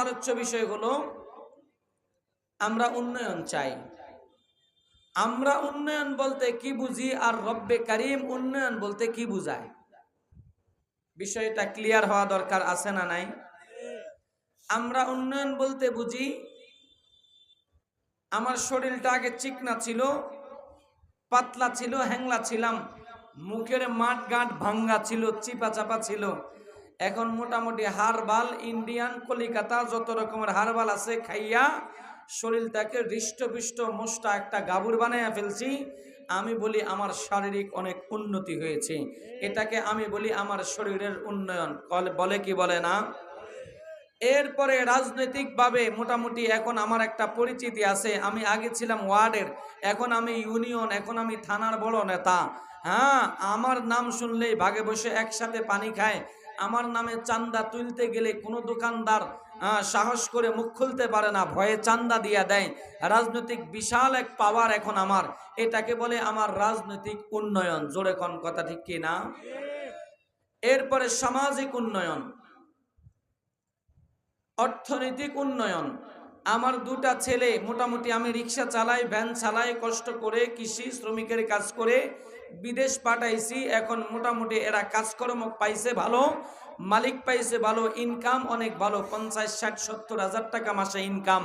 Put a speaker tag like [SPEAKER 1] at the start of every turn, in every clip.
[SPEAKER 1] আলোচ্য বিষয় হলো আমরা উন্নয়ন চাই। আমরা উন্নয়ন বলতে কি বুঝি আর রব্বে কারিম উন্নয়ন বলতে কি বুঝায়, বিষয়টা ক্লিয়ার হওয়া দরকার আছে না নাই? আমরা উন্নয়ন বলতে বুঝি আমার শরীরটা আগে চিকনা ছিল, পাতলা ছিল, হ্যাংলা ছিলাম, মুখের মাঠ গাঁট ভাঙ্গা ছিল, চিপা চাপা ছিল। এখন মোটামুটি হারবাল, ইন্ডিয়ান, কলিকাতা যত রকমের হারবাল আছে খাইয়া শরীরটাকে হৃষ্টপুষ্ট মোষ্টা একটা গাবুর বানাইয়া ফেলছি। আমি বলি আমার শারীরিক অনেক উন্নতি হয়েছে, এটাকে আমি বলি আমার শরীরের উন্নয়ন। বলে কি বলে না? এরপরে রাজনৈতিকভাবে মোটামুটি এখন আমার একটা পরিচিতি আছে। আমি আগে ছিলাম ওয়ার্ডের, এখন আমি ইউনিয়ন, এখন আমি থানার বড় নেতা। হ্যাঁ, আমার নাম শুনলেই ভাগে বসে একসাথে পানি খায়। আমার নামে চান্দা তুলতে গেলে কোনো দোকানদার সাহস করে মুখ খুলতে পারে না, ভয়ে চান্দা দিয়া দেয়। রাজনৈতিক বিশাল এক পাওয়ার এখন আমার, এটাকে বলে আমার রাজনৈতিক উন্নয়ন। জোরে কোন কথা ঠিক কিনা? এরপরে সামাজিক উন্নয়ন, অর্থনৈতিক উন্নয়ন। আমার দুটা ছেলে, মোটামুটি আমি রিক্সা চালাই, ভ্যান চালাই, কষ্ট করে কৃষি শ্রমিকের কাজ করে বিদেশ পাঠাইছি। এখন মোটামুটি এরা কাজকর্ম পাইছে ভালো, মালিক পাইছে ভালো, ইনকাম অনেক ভালো, 50, 60, 70 হাজার টাকা মাসে ইনকাম।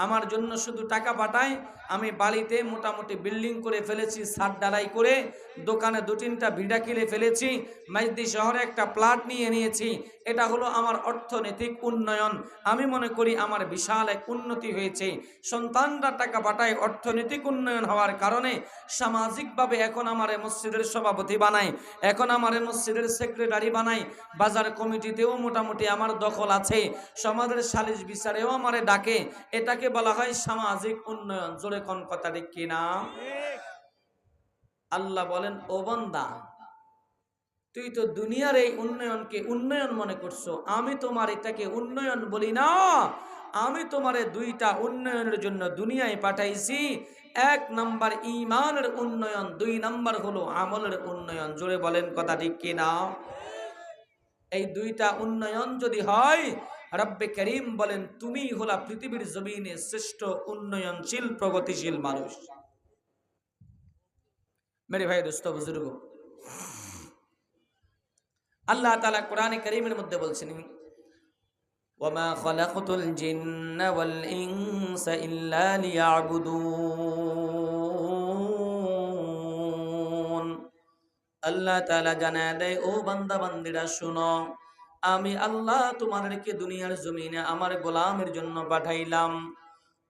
[SPEAKER 1] আমার জন্য শুধু টাকা পাঠায়। আমি বালিতে মোটামুটি বিল্ডিং করে ফেলেছি, ছাদ ঢালাই করে, দোকানে 2-3টা ভিড়া কিনে ফেলেছি, মাইজদি শহরে একটা প্লট নিয়ে নিয়েছি। এটা হলো আমার অর্থনৈতিক উন্নয়ন। আমি মনে করি আমার বিশাল এক উন্নতি হয়েছে। সন্তানরা টাকা পাঠায়, অর্থনৈতিক উন্নয়ন হওয়ার কারণে সামাজিকভাবে এখন আমার মসজিদের সভাপতি বানায়, এখন আমার মসজিদের সেক্রেটারি বানায়, বাজার কমিটিতেও মোটামুটি আমার দখল আছে, সমাজের সালিশ বিচারেও আমারে ডাকে। এটাকে বলা হয় সামাজিক উন্নয়ন। জোরে কোন কথা ঠিক কিনা? আল্লাহ বলেন, ও বান্দা, তুই তো দুনিয়ার এই উন্নয়নকে উন্নয়ন মনে করছো, আমি তোমার এটাকে উন্নয়ন বলি না। আমি তোমারে 2টা উন্নয়নের জন্য দুনিয়ায় পাঠাইছি। 1 নাম্বার ঈমানের উন্নয়ন, 2 নাম্বার হলো আমলের উন্নয়ন। জোরে বলেন কথা ঠিক কিনা? এই 2টা উন্নয়ন যদি হয়, রব্বে করিম বলেন তুমি হলা পৃথিবীর জমিনে শ্রেষ্ঠ উন্নয়নশীল প্রগতিশীল মানুষ। মেরে ভাই, দোস্ত, বুজুর্গ, আল্লাহ তাআলা কোরআনে কারীমের মধ্যে বলছেন, ওয়ামা খালাকতুল জিন্না ওয়াল ইনসা ইল্লা লিয়াবুদুন। আল্লাহ তাআলা জানায় দেয়, ও বান্দা বান্দিরা শুনো, আমি আল্লাহ তোমাদেরকে দুনিয়ার জমিনে আমার গোলামের জন্য পাঠাইলাম।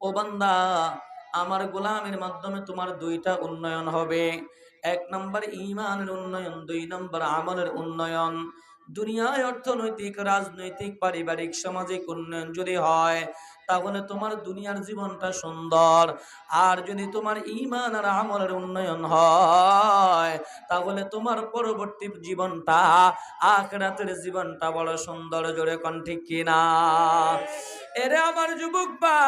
[SPEAKER 1] ও বান্দা, আমার গোলামের মাধ্যমে তোমার 2টা উন্নয়ন হবে। 1 নাম্বার ঈমানের উন্নয়ন, 2 নাম্বার আমলের উন্নয়ন। দুনিয়ায় অর্থনৈতিক, রাজনৈতিক, পারিবারিক, সামাজিক উন্নয়ন যদি হয়, তাহলে তোমার দুনিয়ার জীবনটা সুন্দর। আর যদি তোমার ঈমান আর আমলের উন্নয়ন হয়, তাহলে তোমার পরবর্তী জীবনটা, আখিরাতের জীবনটা বড় সুন্দর। জোরে কোন ঠিক কিনা? এরে আমার যুবক ভাই,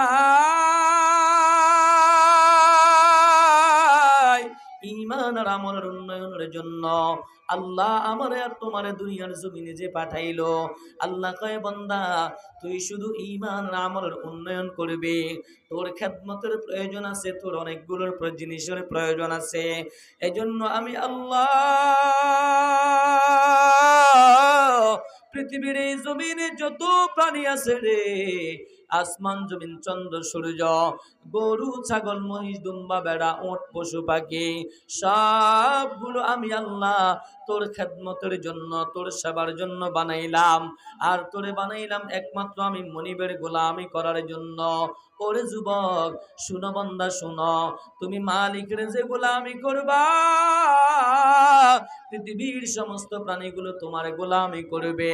[SPEAKER 1] ঈমান আর আমলের উন্নয়নের জন্য আল্লাহ আমারে আর তোমারে দুনিয়ার জমিনে যে পাঠাইলো, আল্লাহ কয়, বান্দা, তুই শুধু ঈমান আর আমলের উন্নয়ন করবি। তোর খেদমতের প্রয়োজন আছে, তোর অনেকগুলোর জিনিসের প্রয়োজন আছে। এজন্য আমি আল্লাহ পৃথিবীর এই জমিনে যত প্রাণী আছে রে, আসমান, জমিন, চন্দ্র, সূর্য, গরু, ছাগল, মহিষ, দুম্বা, বেড়া, ওট, পশু পাখি, সবগুলো আমি আল্লাহ তোর খেদমতের জন্য, তোর সেবার জন্য বানাইলাম। আর তোরে বানাইলাম একমাত্র আমি মনিবের গোলামি করার জন্য। ওরে যুবক, শুনো বান্দা, শুনো, তুমি মালিকের যে গোলামি করবা, পৃথিবীর সমস্ত প্রাণীগুলো তোমার গোলামি করবে।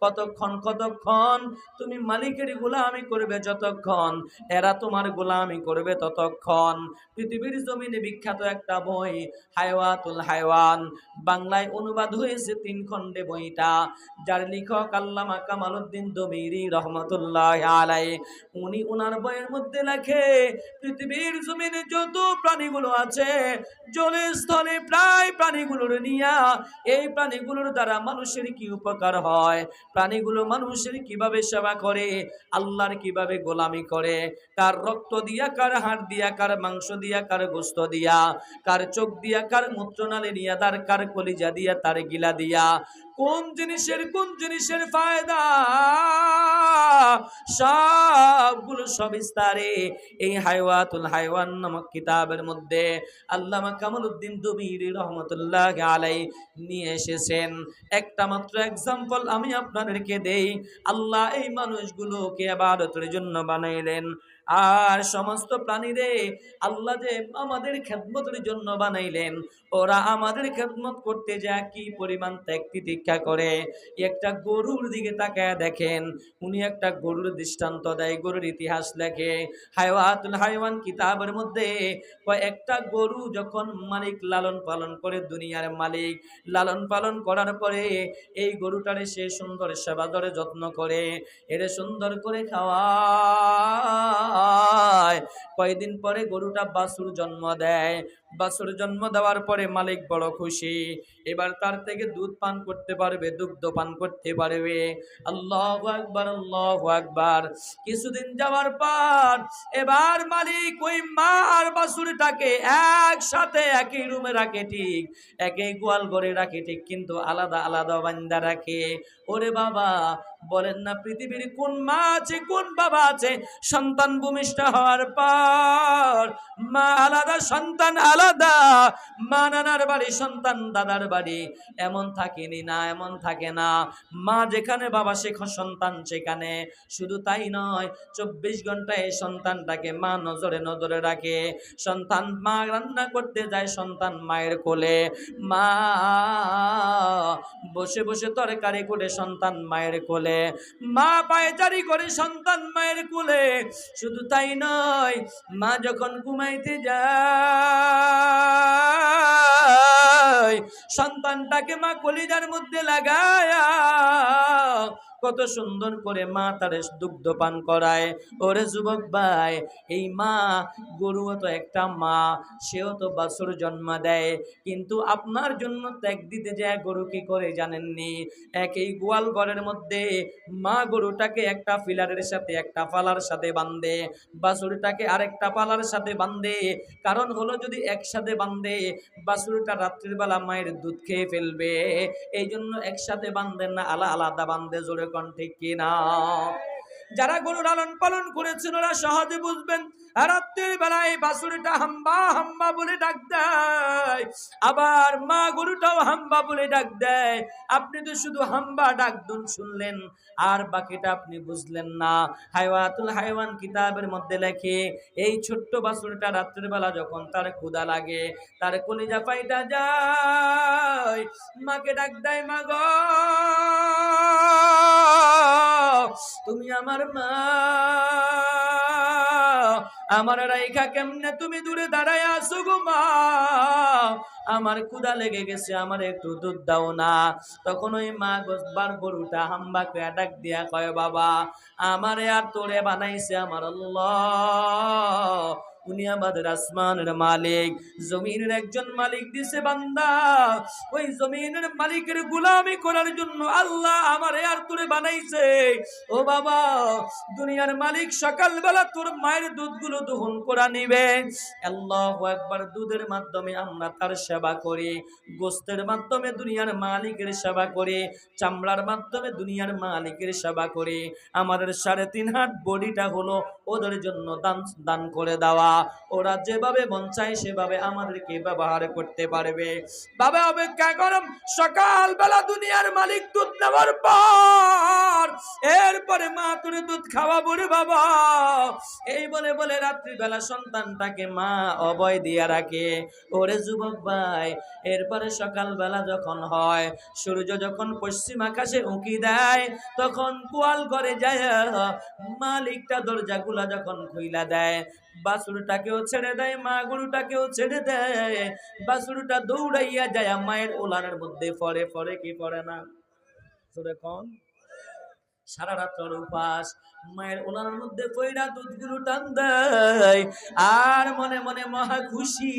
[SPEAKER 1] কতক্ষণ? কতক্ষণ তুমি মালিকের গোলামি করবে, যতক্ষণ এরা তোমার গোলামি করবে ততক্ষণ। পৃথিবীর জমিনে বিখ্যাত একটা বই, হায়াতুল হায়াওয়ান, বাংলায় অনুবাদ হয়েছে 3 খণ্ডে বইটা, যার লেখক আল্লামা কামালউদ্দিন দমিরি রহমাতুল্লাহ আলাইহি। উনি ওনার বইয়ের মধ্যে লেখে, পৃথিবীর জমিনে যত প্রাণীগুলো আছে, জলে স্থলে প্রায় প্রাণীগুলোর নিয়া, এই প্রাণীগুলোর দ্বারা মানুষের কি উপকার হয়, প্রাণীগুলো মানুষের কিভাবে সেবা করে, আল্লাহর কিভাবে গোলামি করে, কার রক্ত দিয়া, কার হাড় দিয়া, কার মাংস দিয়া, কার গোস্ত দিয়া, কার চোখ দিয়া, কার মূত্রনালী দিয়া, তার কার কলিজা দিয়া, তার গিলা দিয়া, কোন জিনিসের ফায়দা, সবগুলো সবিস্তারে এই হায়াতুল হায়াওয়ান নামক কিতাবের মধ্যে আল্লামা কামালউদ্দিন দুবিরি রহমতুল্লাহ আলাইহি নিয়ে এসেছেন। একটা মাত্র এক্সাম্পল আমি আপনাদেরকে দেই। আল্লাহ এই মানুষগুলোকে ইবাদতের জন্য বানাইলেন, আর সমস্ত প্রাণীরে আল্লাহ যে আমাদের খেদমতের জন্য বানাইলেন, ওরা আমাদের খেদমত করতে যায় কি পরিমাণ ত্যাগ তিতিক্ষা করে। একটা গরুর দিকে তাকায় দেখেন, উনি একটা গরুর দৃষ্টান্ত দেয়, গরুর ইতিহাস লেখে হায়াতুল হায়াওয়ান কিতাবের মধ্যে। একটা গরু যখন মালিক লালন পালন করে, দুনিয়ার মালিক লালন পালন করার পরে এই গরুটারে সে সুন্দর সেবা করে, যত্ন করে, এর সুন্দর করে খাওয়ায়। কয়েকদিন পরে গরুটা বাছুর জন্ম দেয়। বাছুর জন্ম দেওয়ার পরে মালিক বড় খুশি, এবার তার থেকে দুধ পান করতে পারবে, দুগ্ধ পান করতে পারবে। আল্লাহু আকবার, আল্লাহু আকবার। কিছুদিন যাওয়ার পর এবার মালিক ওই মা আর বাছুরটাকে একসাথে একই রুমে রাখে, ঠিক একই গোয়াল ঘরে রাখে, ঠিক কিন্তু আলাদা আলাদা বান্দা রাখে। ওরে বাবা, বলেন না পৃথিবীর কোন মা আছে, কোন বাবা আছে সন্তান ভূমিষ্ঠ হওয়ার পর মা আলাদা, সন্তান আলাদা, মা নানার বাড়ি, সন্তান দাদার বাড়ি, এমন থাকেনি না, এমন থাকে না। মা যেখানে, বাবা সন্তান সেখানে। শুধু তাই নয়, 24 ঘন্টায় সন্তানটাকে মা নজরে নজরে রাখে। সন্তান, মা রান্না করতে যায়, সন্তান মায়ের কোলে, মা বসে বসে তরকারি করে, সন্তান মায়ের কোলে, মা পায়চারি করে, সন্তান মায়ের কোলে। শুধু তাই নয়, মা যখন ঘুমাইতে যায়, সন্তানটাকে মা কলিজার মধ্যে লাগায়া কত সুন্দর করে মা তার দুগ্ধ পান করায়। ওরে যুবক ভাই, এই মা, গরুও তো একটা মা, সেও তো বাছুর জন্ম দেয়, কিন্তু আপনার জন্য ত্যাগ দিতে যায় গরু কি করে জানেননি? একই গোয়াল ঘরের মধ্যে মা গরুটাকে একটা ফিলারের সাথে, একটা পালার সাথে বাঁধে, বাছুরটাকে আরেকটা পালার সাথে বাঁধে। কারণ হলো, যদি একসাথে বাঁধে বাছুরটা রাত্রির বেলা মায়ের দুধ খেয়ে ফেলবে, এই জন্য একসাথে বাঁধেন না, আলাদা বাঁধে। জোরে কোন ঠিক কিনা? যারা গরু লালন পালন করেছেন ওরা সহজে বুঝবেন। রাত্রির বেলায় বাছুরটা হাম্বা হাম্বা বলে ডাক দেয়, আবার মা গরুটাও হাম্বা বলে ডাক দেয়। আপনি তো শুধু হাম্বা ডাক শুনলেন, আর বাকিটা আপনি বুঝলেন না। হায়াতুল হায়াওয়ান কিতাবের মধ্যে লেখে, এই ছোট্ট বাছুরটা রাত্রির বেলা যখন তার ক্ষুধা লাগে, তার কলিজা ফাইটা যায়, মাকে ডাক দেয়, মা গো তুমি আমার মা, আমার রাইখা কেমনে তুমি দূরে দাঁড়ায় আসো গো মা, আমার ক্ষুধা লেগে গেছে, আমার একটু দুধ দাও না। তখন ওই মা গরুটা হাম্বা করে ডাক দিয়া কয়, বাবা, আমারে আর তোরে বানাইছে আমার আল্লাহ, উনি আমাদের আসমানের মালিক, জমিনের একজন মালিক দিছে বান্দা, ওই জমিনের মালিকের গোলামি করার জন্য আল্লাহ আমারে আর তোরে বানাইছে। ও বাবা, দুনিয়ার মালিক সকালবেলা তোর মায়ের দুধগুলো দহন করা নিবে। আল্লাহু আকবার। দুধের মাধ্যমে আমরা তার সেবা করি, গোস্তের মাধ্যমে দুনিয়ার মালিকের সেবা করি, চামড়ার মাধ্যমে দুনিয়ার মালিকের সেবা করি। আমাদের 3.5 হাত বডিটা হলো ওদের জন্য দান করে দেওয়া। ওরা যেভাবে মন চায় সেভাবে আমাদেরকে ব্যবহার করতে পারবে। বাবা, অপেক্ষা করম, সকালবেলা দুনিয়ার মালিক দুধ নেওয়ার পর এরপরে মা তোরে দুধ খাওয়াবো রে বাবা, এই বলে বলে রাত্রিবেলা সন্তানটাকে মা অভয় দিয়া রাখে। ওরে যুবক ভাই, এরপরে সকালবেলা যখন হয়, সূর্য যখন পশ্চিম আকাশে উঁকি দেয়, তখন গোয়াল ঘরে যায় মালিকটা দরজাগুলা যখন খুইলা দেয়, বাছুরটাকেও ছেড়ে দেয়, মা গরুটাকেও ছেড়ে দেয়। বাছুরটা দৌড়াইয়া যায় মায়ের ওলানের মধ্যে পড়ে কি পড়ে না? কন সারা রাত উপাস, মায়ের ওলানের মধ্যে পয়রা দুধগুলো টান দেয় আর মনে মনে মহা খুশি।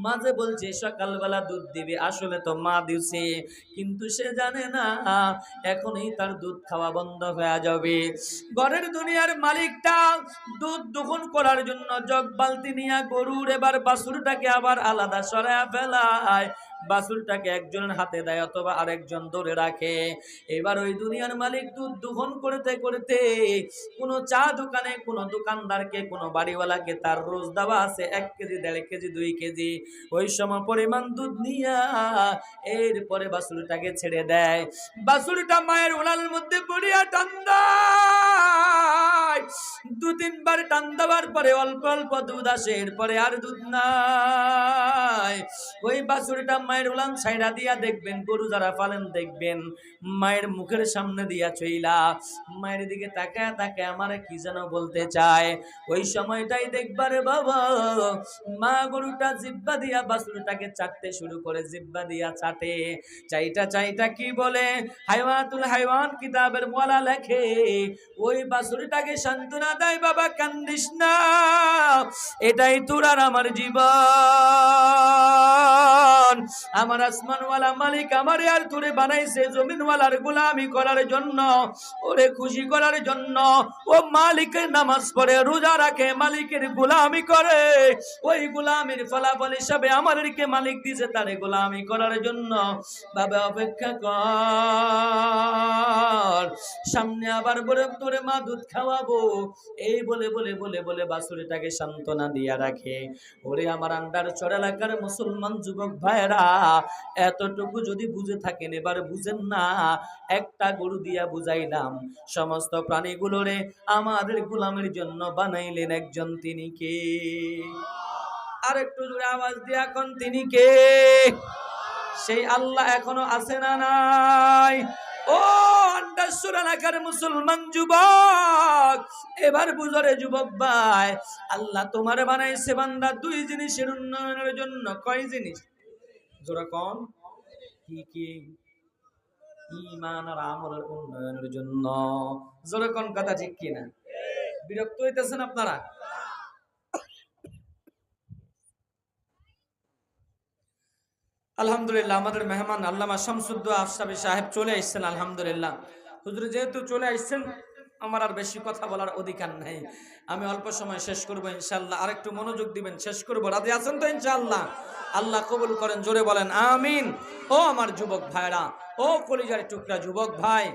[SPEAKER 1] মাঝে বলছে সকালবেলা দুধ দিবে, আসলে তো মা দিছে, কিন্তু সে জানে না এখনই তার দুধ খাওয়া বন্ধ হয়ে যাবে। ঘরের দুনিয়ার মালিকটা দুধ দোহন করার জন্য জগ বালতি নিয়ে গরুর এবার বাছুরটাকে আবার আলাদা সরায়া ফেলায়। বাছুরটাকে একজনের হাতে দেয় অথবা আরেকজন ধরে রাখে। এবার ওই দুনিয়ার মালিক দুধ দোহন করতে করতে কোন চা দোকানে, কোন দোকানদারকে, কোন বাড়িওয়ালাকে তার রোজ দেওয়া আছে 1 কেজি, 1.5 কেজি, 2 কেজি, ওই সময় পরিমাণ দুধ নিয়া এরপরে বাছুরটাকে ছেড়ে দেয়। বাছুরটা মায়ের ওলানের মধ্যে পড়িয়া টান দেয়। 2-3 বার টান দেওয়ার পরে অল্প অল্প দুধ আসে, এরপরে আর দুধ নাই। ওই বাছুরটা মায়ের ওলান ছাইড়া দিয়া দেখবেন, গরু যারা পালেন দেখবেন মায়ের মুখের সামনে দিয়া চইলা মায়ের দিকে তাকায় তাকায় আমারে কি যেন বলতে চায়। ওই সময়টাই দেখবারে বাবা মা গরুটা জিব্বা দিয়া বাছুরটাকে চাটতে শুরু করে, জিব্বা দিয়া চাটে। চাইটা চাইটা কি বলে, হাইওয়াতুল হাইওয়ান কিতাবের ওয়ালা লেখে ওই বাছুরটাকে সান্ত্বনা দেয়, বাবা কান্দিস না, এটাই তোর আর আমার জীবন। আমার আসমানওয়ালা মালিক আমারে আর তোরে বানাইছে জমিনওয়ালার গোলামি করার জন্য, ওরে খুশি করার জন্য। ও মালিকের নামাজ পড়ে, রোজা রাখে, মালিকের গোলামি করে, ওই গোলামির ফলাফল হিসাবে আমাদেরকে মালিক দিয়েছে তারে গোলামি করার জন্য। বাবা অপেক্ষা কর, সামনে আবার বলে তোরে মা দুধ খাওয়াবো, এই বলে বলে বলে বলে বাছুরটাকে সান্ত্বনা দিয়া রাখে। ওরে আমার আন্ডার চর এলাকার মুসলমান যুবক ভাইরা, এতটুকু যদি বুঝে থাকেন এবার বুঝেন না, একটা গরু দিয়া বুঝাইলাম, সমস্ত প্রাণীগুলোরে আমাদের গোলামের জন্য বানাইলেন একজন, তিনি কে? আর একটু জোরে আওয়াজ দিয়া কোন তিনি কে? সেই আল্লাহ এখনো আছে না নাই? ও আন্ডারসুর এলাকার মুসলমান যুবক, এবার বুঝরে যুবক ভাই, আল্লাহ তোমার বানাইছে বান্দা 2 জিনিসের উন্নয়নের জন্য। কয় জিনিস? জোরে কোন? কি কি? ঈমান আর আমলের উন্নয়নের জন্য। জোরে কোন কথা ঠিক কিনা? বিরক্ত হইতেছেন আপনারা? আলহামদুলিল্লাহ, আমাদের মেহমান আল্লামা শামসুদ্দোয়া আফসাবী সাহেব চলে আসছেন। আলহামদুলিল্লাহ, হুজুর যেহেতু চলে আসছেন আমার আর বেশি কথা বলার অধিকার নাই, আমি অল্প সময় শেষ করব ইনশাআল্লাহ। আরেকটু মনোযোগ দিবেন, শেষ করব। রাজি আছেন তো ইনশাআল্লাহ? আল্লাহ কবুল করেন, জোরে বলেন আমিন। ও আমার যুবক ভাইরা, ও কলিজার টুকরা যুবক ভাই,